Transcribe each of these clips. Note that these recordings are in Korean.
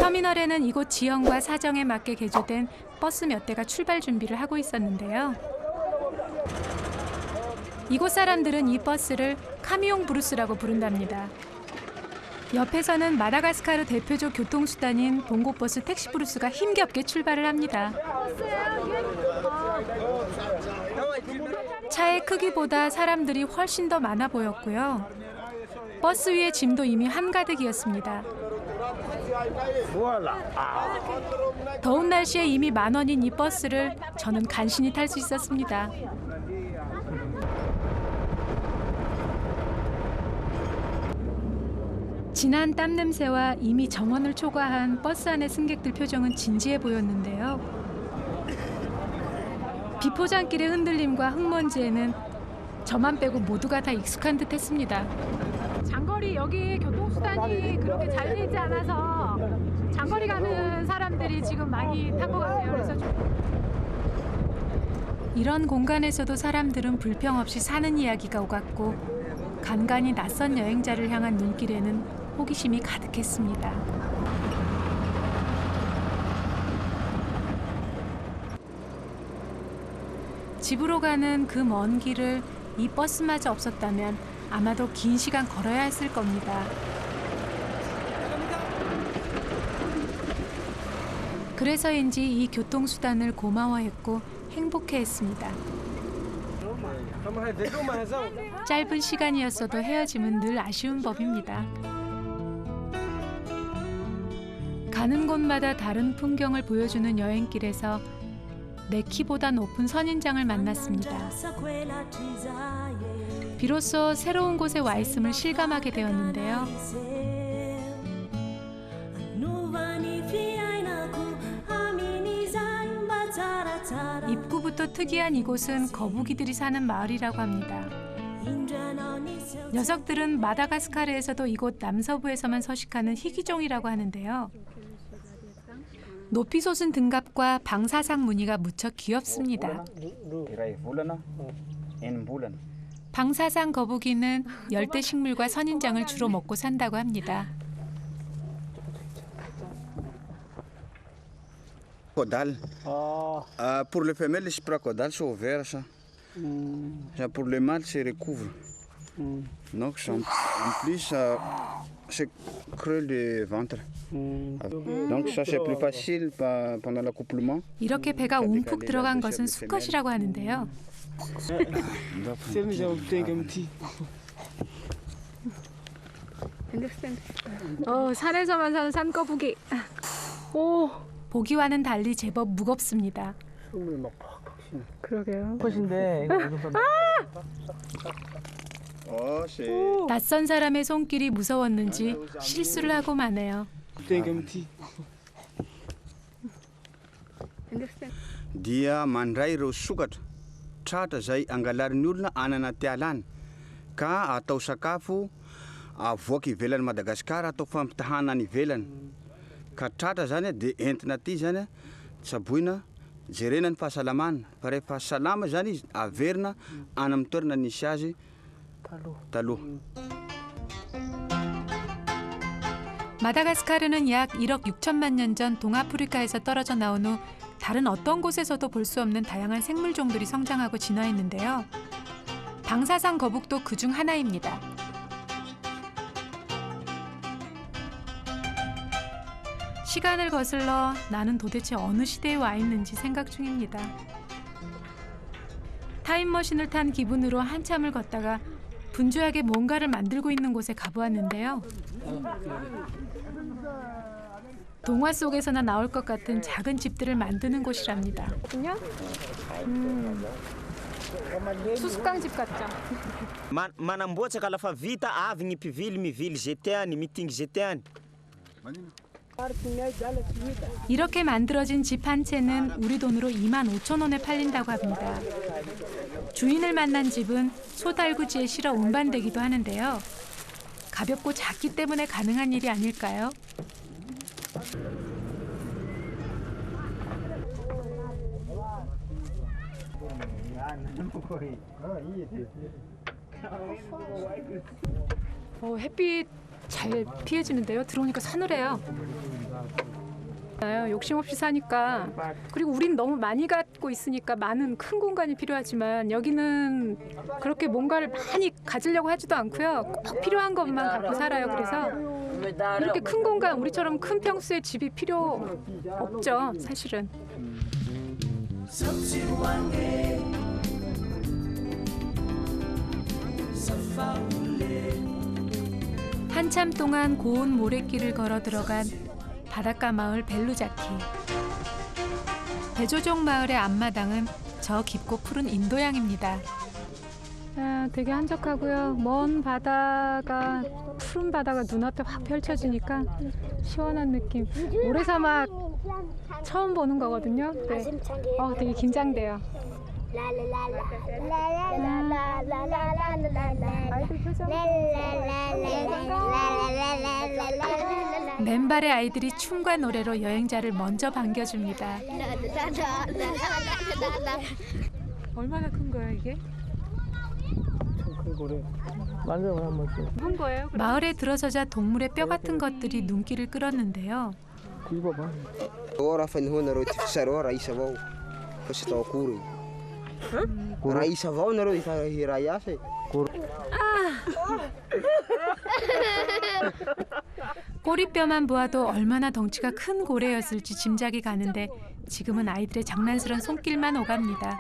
터미널에는 이곳 지형과 사정에 맞게 개조된 버스 몇 대가 출발 준비를 하고 있었는데요. 이곳 사람들은 이 버스를 카미용 브루스라고 부른답니다. 옆에서는 마다가스카르 대표적 교통수단인 봉고버스 택시브루스가 힘겹게 출발을 합니다. 차의 크기보다 사람들이 훨씬 더 많아 보였고요. 버스 위의 짐도 이미 한가득이었습니다. 더운 날씨에 이미 만원인 이 버스를 저는 간신히 탈 수 있었습니다. 진한 땀 냄새와 이미 정원을 초과한 버스 안의 승객들 표정은 진지해 보였는데요. 비포장길의 흔들림과 흙먼지에는 저만 빼고 모두가 다 익숙한 듯 했습니다. 장거리 여기 교통수단이 그렇게 잘 되지 않아서 장거리 가는 사람들이 지금 많이 탄 것 같아요. 그래서 이런 공간에서도 사람들은 불평 없이 사는 이야기가 오갔고 간간히 낯선 여행자를 향한 눈길에는 호기심이 가득했습니다. 집으로 가는 그 먼 길을 이 버스마저 없었다면 아마도 긴 시간 걸어야 했을 겁니다. 그래서인지 이 교통수단을 고마워했고 행복해했습니다. 짧은 시간이었어도 헤어짐은 늘 아쉬운 법입니다. 가는 곳마다 다른 풍경을 보여주는 여행길에서 내 키보다 높은 선인장을 만났습니다. 비로소 새로운 곳에 와 있음을 실감하게 되었는데요. 입구부터 특이한 이곳은 거북이들이 사는 마을이라고 합니다. 녀석들은 마다가스카르에서도 이곳 남서부에서만 서식하는 희귀종이라고 하는데요. 높이 솟은 등갑과 방사상 무늬가 무척 귀엽습니다. 방사상 거북이는 열대 식물과 선인장을 주로 먹고 산다고 합니다. Caudal. Pour le femelle, c'est pas caudal, c'est ouvert ça. Pour le mâle, c'est recouvre. Donc en plus, c'est creux le ventre. Donc ça c'est plus facile pendant l'accouplement. 이렇게 배가 움푹 들어간 것은 수컷이라고 하는데요. 산에서만 사는 산거북이. 오. 보기와는 달리 제법 무겁습니다. 그러게요. 컷인데 낯선 사람의 손길이 무서웠는지 실수를 하고 마네요. Dia mandray ireo sokatra tratra izay angalarin'ny olona any anaty ala any ka atao sakafo avoaka ivelan'ny Madagasikara atao fampitahana any ivelany. Ka tratra zany dia entina aty zany tsaboina jerena ny fahasalamana fa rehefa salama zany izy averina any amin'ny toerana nisy azy taloha. 마다가스카르는 약 1억 6천만 년 전 동아프리카에서 떨어져 나온 후 다른 어떤 곳에서도 볼 수 없는 다양한 생물종들이 성장하고 진화했는데요. 방사상 거북도 그중 하나입니다. 시간을 거슬러 나는 도대체 어느 시대에 와 있는지 생각 중입니다. 타임머신을 탄 기분으로 한참을 걷다가 분주하게 뭔가를 만들고 있는 곳에 가보았는데요. 동화 속에서나 나올 것 같은 작은 집들을 만드는 곳이랍니다. 수수깡집 같죠? manamboatra ka lafa vita avy ny mpivily mivily GTAny mitingy GTAny. 이렇게 만들어진 집 한 채는 우리 돈으로 25,000원에 팔린다고 합니다. 주인을 만난 집은 소달구지에 실어 운반되기도 하는데요. 가볍고 작기 때문에 가능한 일이 아닐까요? 햇빛 잘 피해지는데요. 들어오니까 서늘해요. 욕심 없이 사니까. 그리고 우린 너무 많이 갖고 있으니까 많은 큰 공간이 필요하지만 여기는 그렇게 뭔가를 많이 가지려고 하지도 않고요. 꼭 필요한 것만 갖고 살아요. 그래서 이렇게 큰 공간, 우리처럼 큰 평수의 집이 필요 없죠, 사실은. 한참 동안 고운 모래길을 걸어 들어간 바닷가 마을 벨루자키. 대조족 마을의 앞마당은 저 깊고 푸른 인도양입니다. 되게 한적하고요. 먼 바다가, 푸른 바다가 눈앞에 확 펼쳐지니까 시원한 느낌. 모래사막 처음 보는 거거든요. 네. 되게 긴장돼요. 맨발의 아이들이 춤과 노래로 여행자를 먼저 반겨줍니다. 얼마나 큰 거야 이게? 큰 거래. 만져봐 한 번씩. 큰 거예요? 마을에 들어서자 동물의 뼈 같은 것들이 눈길을 끌었는데요. 굽어봐. Ora fa hona ro ti fisaro raisa vao. Fosse tao kuru. Raisa vao na ro i fa hirayase. 꼬리뼈만 보아도 얼마나 덩치가 큰 고래였을지 짐작이 가는데 지금은 아이들의 장난스런 손길만 오갑니다.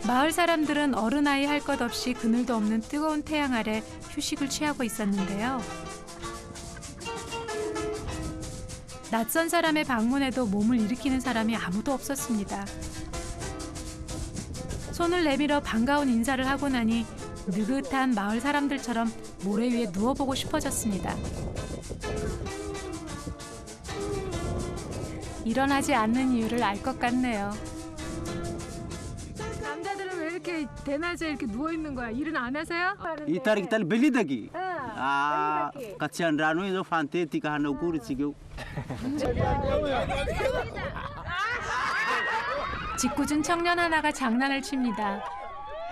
마을 사람들은 어른아이 할 것 없이 그늘도 없는 뜨거운 태양 아래 휴식을 취하고 있었는데요. 낯선 사람의 방문에도 몸을 일으키는 사람이 아무도 없었습니다. 손을 내밀어 반가운 인사를 하고 나니 느긋한 마을 사람들처럼 모래 위에 누워보고 싶어졌습니다. 일어나지 않는 이유를 알 것 같네요. 남자들은 왜 이렇게 대낮에 이렇게 누워 있는 거야? 일은 안 하세요? Itar belidagi. Kasihan rano itu fantetika hana guri sigyo. 짓궂은 청년 하나가 장난을 칩니다.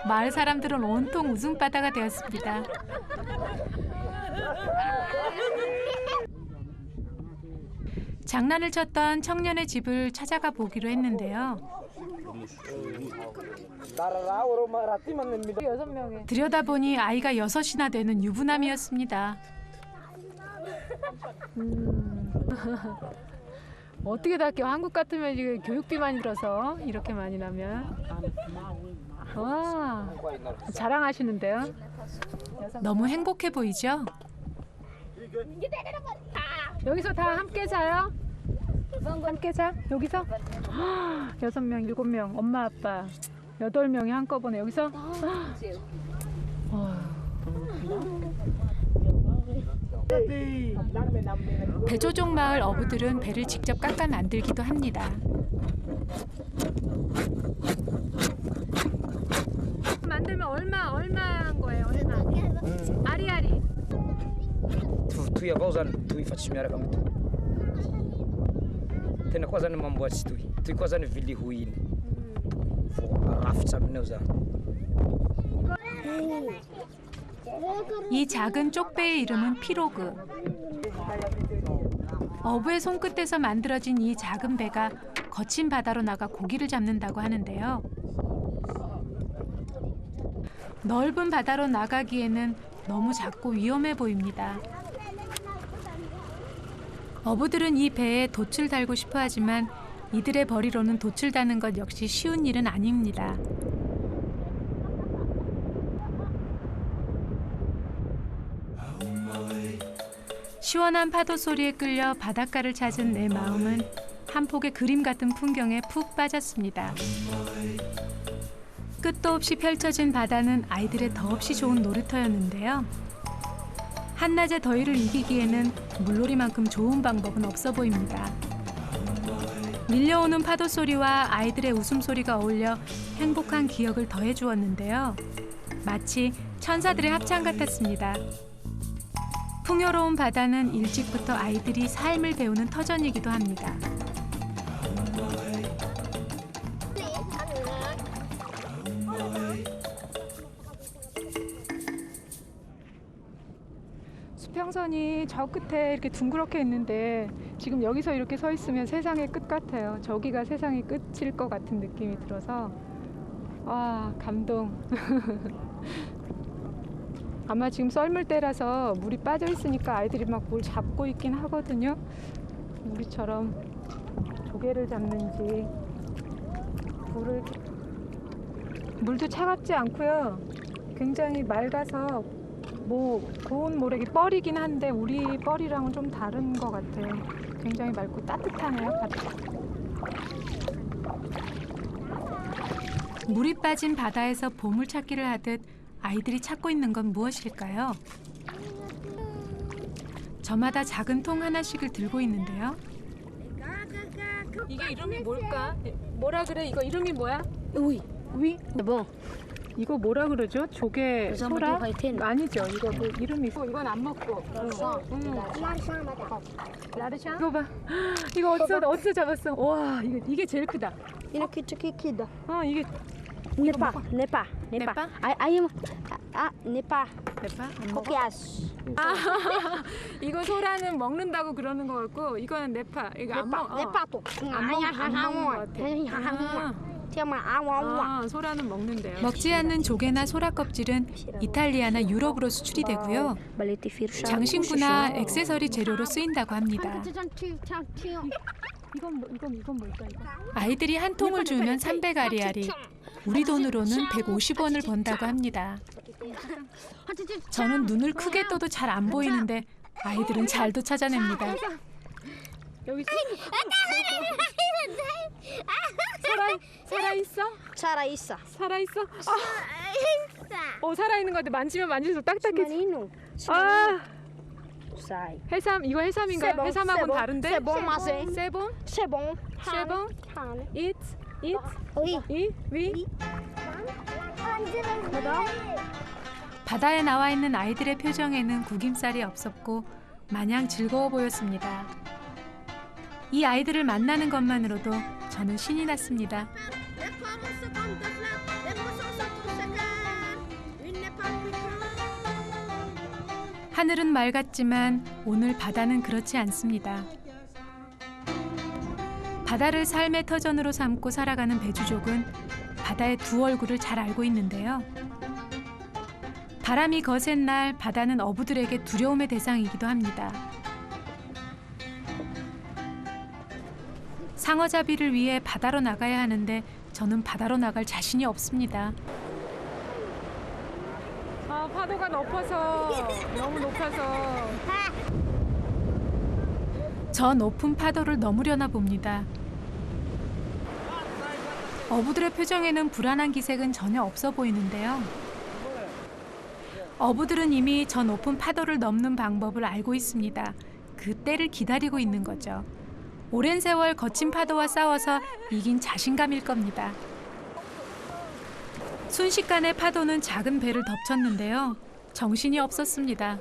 마을 사람들은 온통 웃음바다가 되었습니다. 장난을 쳤던 청년의 집을 찾아가 보기로 했는데요. 들여다보니 아이가 6이나 되는 유부남이었습니다. 어떻게 다 할게요? 한국 같으면 이게 교육비 많이 들어서 이렇게 많이 나면. 와, 자랑하시는데요? 너무 행복해 보이죠? 여기서 다 함께 자요? 함께 자? 여기서? 6명, 7명, 엄마, 아빠 8명이 한꺼번에 여기서? 대조족 마을 어부들은 배를 직접 깎아 만들기도 합니다. 만들면 얼마 한 거예요? 얼마? 아리아리. Tui avao zany tui fa tsy miaraka amin'ny tui. Tena koa zany mamboatsy tui. Tui koa zany vily ho iny. Vao rafitra aminao zany. 이 작은 쪽배의 이름은 피로그. 어부의 손끝에서 만들어진 이 작은 배가 거친 바다로 나가 고기를 잡는다고 하는데요. 넓은 바다로 나가기에는 너무 작고 위험해 보입니다. 어부들은 이 배에 돛을 달고 싶어 하지만 이들의 벌이로는 돛을 다는 것 역시 쉬운 일은 아닙니다. 시원한 파도 소리에 끌려 바닷가를 찾은 내 마음은 한 폭의 그림 같은 풍경에 푹 빠졌습니다. 끝도 없이 펼쳐진 바다는 아이들의 더없이 좋은 놀이터였는데요. 한낮의 더위를 이기기에는 물놀이만큼 좋은 방법은 없어 보입니다. 밀려오는 파도 소리와 아이들의 웃음소리가 어울려 행복한 기억을 더해 주었는데요. 마치 천사들의 합창 같았습니다. 풍요로운 바다는 일찍부터 아이들이 삶을 배우는 터전이기도 합니다. 수평선이 저 끝에 이렇게 둥그렇게 있는데 지금 여기서 이렇게 서 있으면 세상의 끝 같아요. 저기가 세상의 끝일 것 같은 느낌이 들어서 와, 감동. 아마 지금 썰물 때라서 물이 빠져 있으니까 아이들이 막 뭘 잡고 있긴 하거든요. 우리처럼 조개를 잡는지 물도 차갑지 않고요. 굉장히 맑아서 뭐 고운 모래기 뻘이긴 한데 우리 뻘이랑은 좀 다른 것 같아요. 굉장히 맑고 따뜻하네요. 물이 빠진 바다에서 보물찾기를 하듯 아이들이 찾고 있는 건 무엇일까요? 저마다 작은 통 하나씩을 들고 있는데요. 이게 이름이 뭘까? 뭐라 그래? 이거 이름이 뭐야? Oui. 위? Bon. 이거 뭐라 그러죠? 조개 소라? 화이팅. 아니죠. 이거 뭐 이름이 있어. 이건 안 먹고. 라르샹? 이거 봐. 이거 어디서 잡았어? 와, 이게 제일 크다. 이렇게 키키다. 이게 네파. 네파? 아이엠. 네파. 대파? 안 먹어? 코키아스. 이거 소라는 먹는다고 그러는 거 같고 이거는 네파. 이거 안 먹어. 네파도. 안 먹는 거 같아. 소라는 먹는데요. 먹지 않는 조개나 소라 껍질은 이탈리아나 유럽으로 수출이 되고요. 장신구나 액세서리 재료로 쓰인다고 합니다. 이건 뭘까 이거? 아이들이 한 통을 주면 300아리아리. 우리 돈으로는 150원을 번다고 합니다. 저는 눈을 크게 떠도 잘 안 보이는데 아이들은 잘도 찾아냅니다. 여기 살아있어? 살아있어. 살아있어? 살아있는 거 같아. 만지면 만질수록 딱딱해져. 해삼, 이거 해삼인가요? 세봉, 해삼하고는 세봉, 다른데? 세봉 맛에. 세봉? 세봉. 세봉? 잇? 위. 위? 바다에 나와 있는 아이들의 표정에는 구김살이 없었고 마냥 즐거워 보였습니다. 이 아이들을 만나는 것만으로도 저는 신이 났습니다. 하늘은 맑았지만 오늘 바다는 그렇지 않습니다. 바다를 삶의 터전으로 삼고 살아가는 배주족은 바다의 두 얼굴을 잘 알고 있는데요. 바람이 거센 날 바다는 어부들에게 두려움의 대상이기도 합니다. 상어잡이를 위해 바다로 나가야 하는데 저는 바다로 나갈 자신이 없습니다. 파도가 너무 높아서 저 높은 파도를 넘으려나 봅니다. 어부들의 표정에는 불안한 기색은 전혀 없어 보이는데요. 어부들은 이미 저 높은 파도를 넘는 방법을 알고 있습니다. 그 때를 기다리고 있는 거죠. 오랜 세월 거친 파도와 싸워서 이긴 자신감일 겁니다. 순식간에 파도는 작은 배를 덮쳤는데요. 정신이 없었습니다.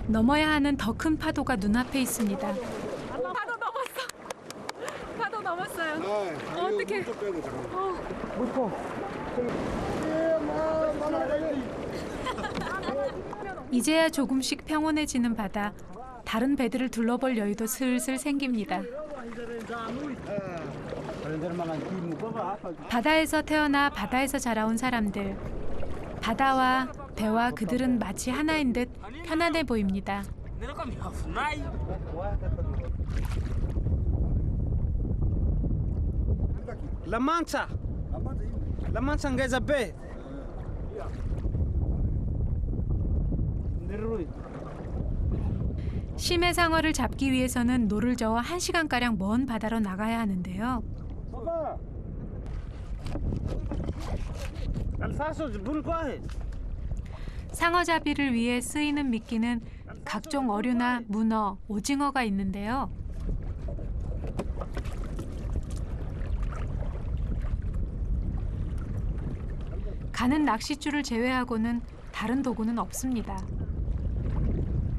넘어야 하는 더 큰 파도가 눈앞에 있습니다. 파도 넘었어요. 어떡해. 이제야 조금씩 평온해지는 바다. 다른 배들을 둘러볼 여유도 슬슬 생깁니다. 바다에서 태어나 바다에서 자라온 사람들. 바다와 배와 그들은 마치 하나인 듯 편안해 보입니다. La Mancha. La Mancha Angeza Bay. 심해상어를 잡기 위해서는 노를 저어 1시간가량 먼 바다로 나가야 하는데요. 상어잡이를 위해 쓰이는 미끼는 각종 어류나 문어, 오징어가 있는데요. 가는 낚싯줄을 제외하고는 다른 도구는 없습니다.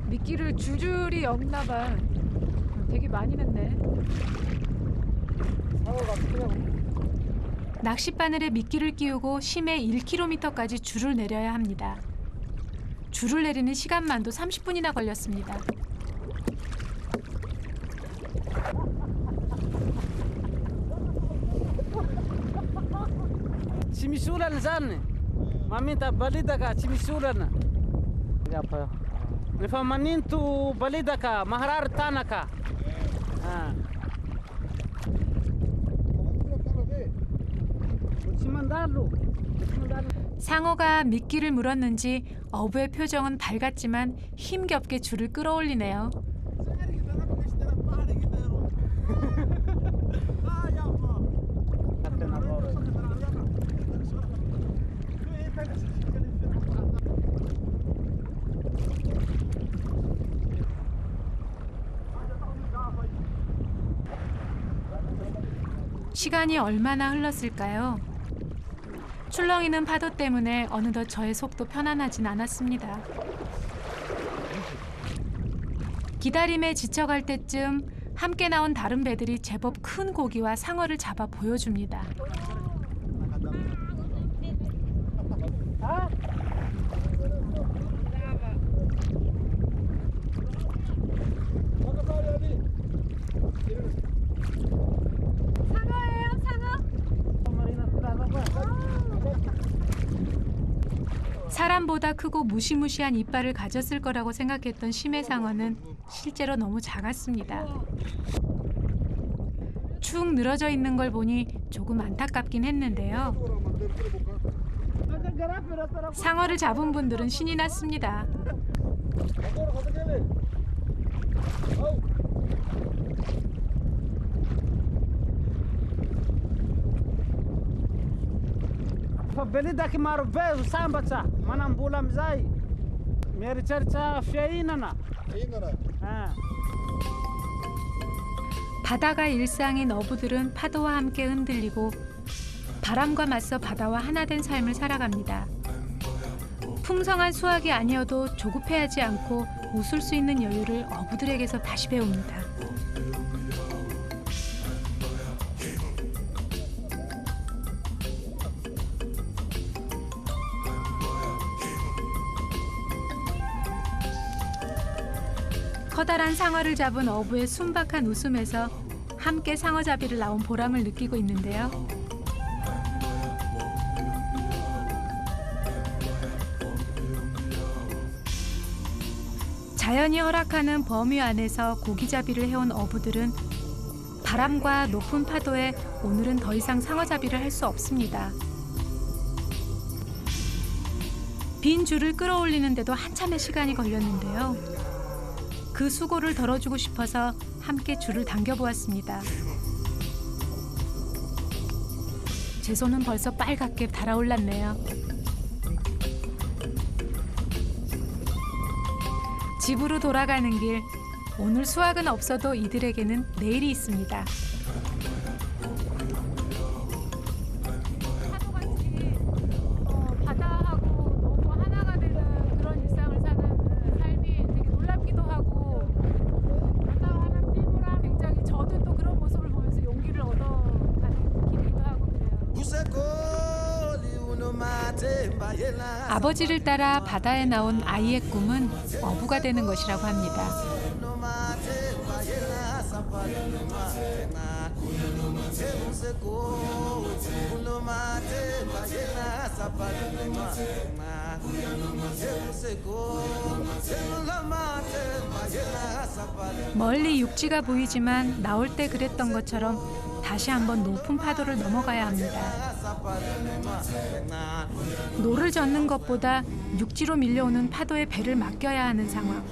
미끼를 줄줄이 엮나 봐. 되게 많이 넣네. 낚싯바늘에 미끼를 끼우고 심해 1km까지 줄을 내려야 합니다. 줄을 내리는 시간만도 30분이나 걸렸습니다. Chimisulan sana. Maminta balida ka chimisulan. Apa? Nifa manintu balida ka maharar tanaka. 상어가 미끼를 물었는지 어부의 표정은 밝았지만 힘겹게 줄을 끌어올리네요. 시간이 얼마나 흘렀을까요? 출렁이는 파도 때문에 어느덧 저의 속도 편안하진 않았습니다. 기다림에 지쳐갈 때쯤 함께 나온 다른 배들이 제법 큰 고기와 상어를 잡아 보여줍니다. 사람보다 크고 무시무시한 이빨을 가졌을 거라고 생각했던 심해상어는 실제로 너무 작았습니다. 축 늘어져 있는 걸 보니 조금 안타깝긴 했는데요. 상어를 잡은 분들은 신이 났습니다. Belida ki maro vezu sambacha manam bulam zai. Meri cerca fiainana. 바다가 일상인 어부들은 파도와 함께 흔들리고 바람과 맞서 바다와 하나 된 삶을 살아갑니다. 풍성한 수확이 아니어도 조급해하지 않고 웃을 수 있는 여유를 어부들에게서 다시 배웁니다. 커다란 상어를 잡은 어부의 순박한 웃음에서 함께 상어잡이를 나온 보람을 느끼고 있는데요. 자연이 허락하는 범위 안에서 고기잡이를 해온 어부들은 바람과 높은 파도에 오늘은 더 이상 상어잡이를 할 수 없습니다. 빈 줄을 끌어올리는데도 한참의 시간이 걸렸는데요. 그 수고를 덜어주고 싶어서 함께 줄을 당겨보았습니다. 제 손은 벌써 빨갛게 달아올랐네요. 집으로 돌아가는 길, 오늘 수확은 없어도 이들에게는 내일이 있습니다. 아버지를 따라 바다에 나온 아이의 꿈은 어부가 되는 것이라고 합니다. 멀리 육지가 보이지만 나올 때 그랬던 것처럼 다시 한번 높은 파도를 넘어가야 합니다. 노를 젓는 것보다 육지로 밀려오는 파도에 배를 맡겨야 하는 상황.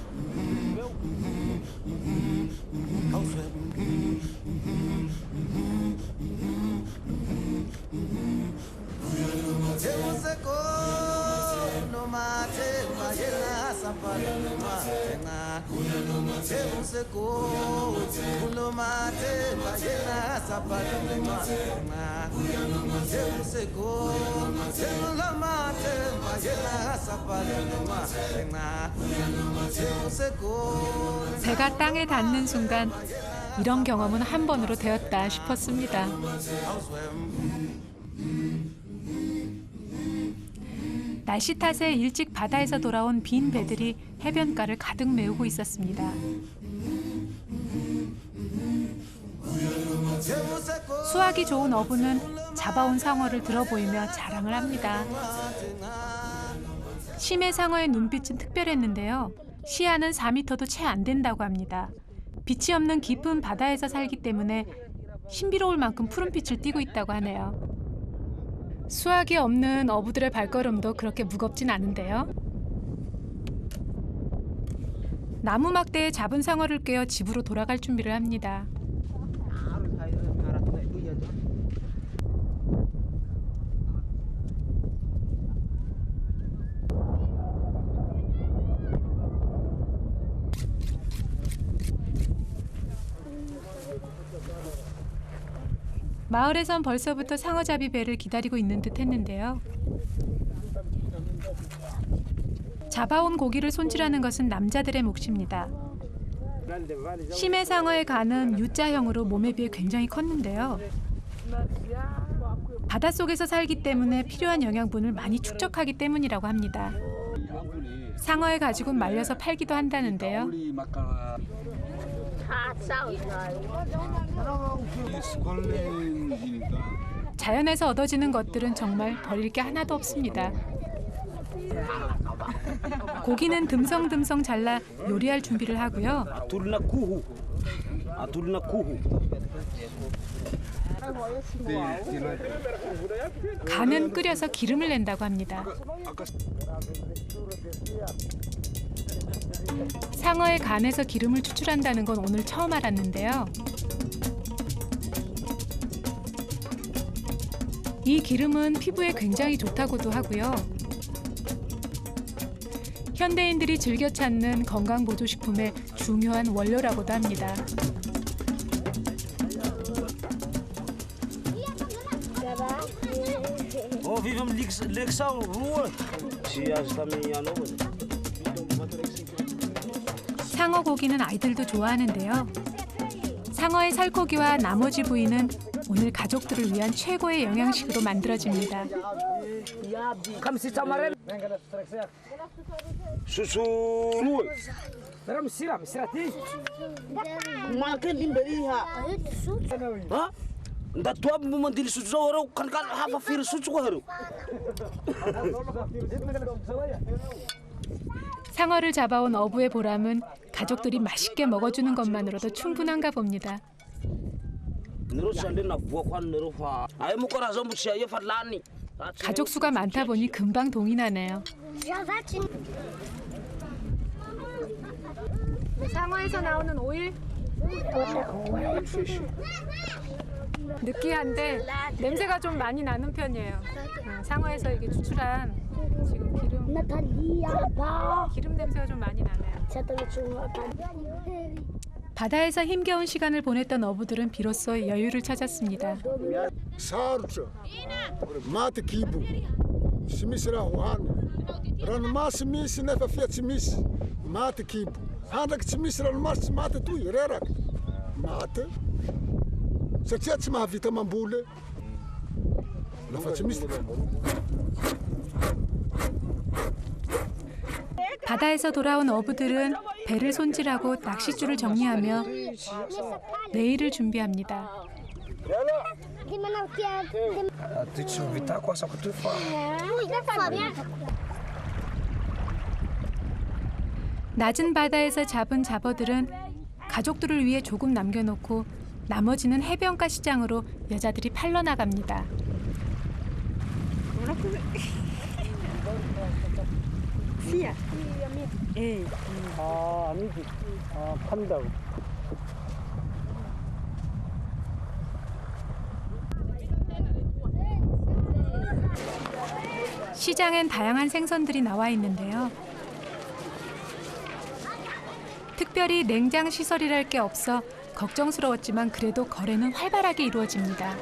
배가 땅에 닿는 순간 이런 경험은 한 번으로 되었다 싶었습니다. 날씨 탓에 일찍 바다에서 돌아온 빈 배들이 해변가를 가득 메우고 있었습니다. 수확이 좋은 어부는 잡아온 상어를 들어보이며 자랑을 합니다. 심해 상어의 눈빛은 특별했는데요. 시야는 4m도 채 안 된다고 합니다. 빛이 없는 깊은 바다에서 살기 때문에 신비로울 만큼 푸른빛을 띠고 있다고 하네요. 수확이 없는 어부들의 발걸음도 그렇게 무겁진 않은데요. 나무 막대에 잡은 상어를 꿰어 집으로 돌아갈 준비를 합니다. 마을에선 벌써부터 상어잡이 배를 기다리고 있는 듯 했는데요. 잡아온 고기를 손질하는 것은 남자들의 몫입니다. 심해 상어의 간은 U자형으로 몸에 비해 굉장히 컸는데요. 바닷속에서 살기 때문에 필요한 영양분을 많이 축적하기 때문이라고 합니다. 상어의 가죽은 말려서 팔기도 한다는데요. 자연에서 얻어지는 것들은 정말 버릴 게 하나도 없습니다. 고기는 듬성듬성 잘라 요리할 준비를 하고요. 간은 끓여서 기름을 낸다고 합니다. 상어의 간에서 기름을 추출한다는 건 오늘 처음 알았는데요. 이 기름은 피부에 굉장히 좋다고도 하고요. 현대인들이 즐겨 찾는 건강보조식품의 중요한 원료라고도 합니다. 상어 고기는 아이들도 좋아하는데요. 상어의 살코기와 나머지 부위는 오늘 가족들을 위한 최고의 영양식으로 만들어집니다. 상어를 잡아온 어부의 보람은 가족들이 맛있게 먹어주는 것만으로도 충분한가 봅니다. 가족 수가 많다 보니 금방 동이 나네요. 상어에서 나오는 오일? 느끼한데 냄새가 좀 많이 나는 편이에요. 상어에서 이게 추출한 지금 기름 냄새가 좀 많이 나네요. 바다에서 힘겨운 시간을 보냈던 어부들은 비로소 여유를 찾았습니다. 바다에서 돌아온 어부들은 배를 손질하고 낚싯줄을 정리하며 내일을 준비합니다. 낮은 바다에서 잡은 잡어들은 가족들을 위해 조금 남겨놓고 나머지는 해변가 시장으로 여자들이 팔러 나갑니다. 아니지. 판다고. 시장엔 다양한 생선들이 나와 있는데요. 특별히 냉장 시설이랄 게 없어 걱정스러웠지만 그래도 거래는 활발하게 이루어집니다.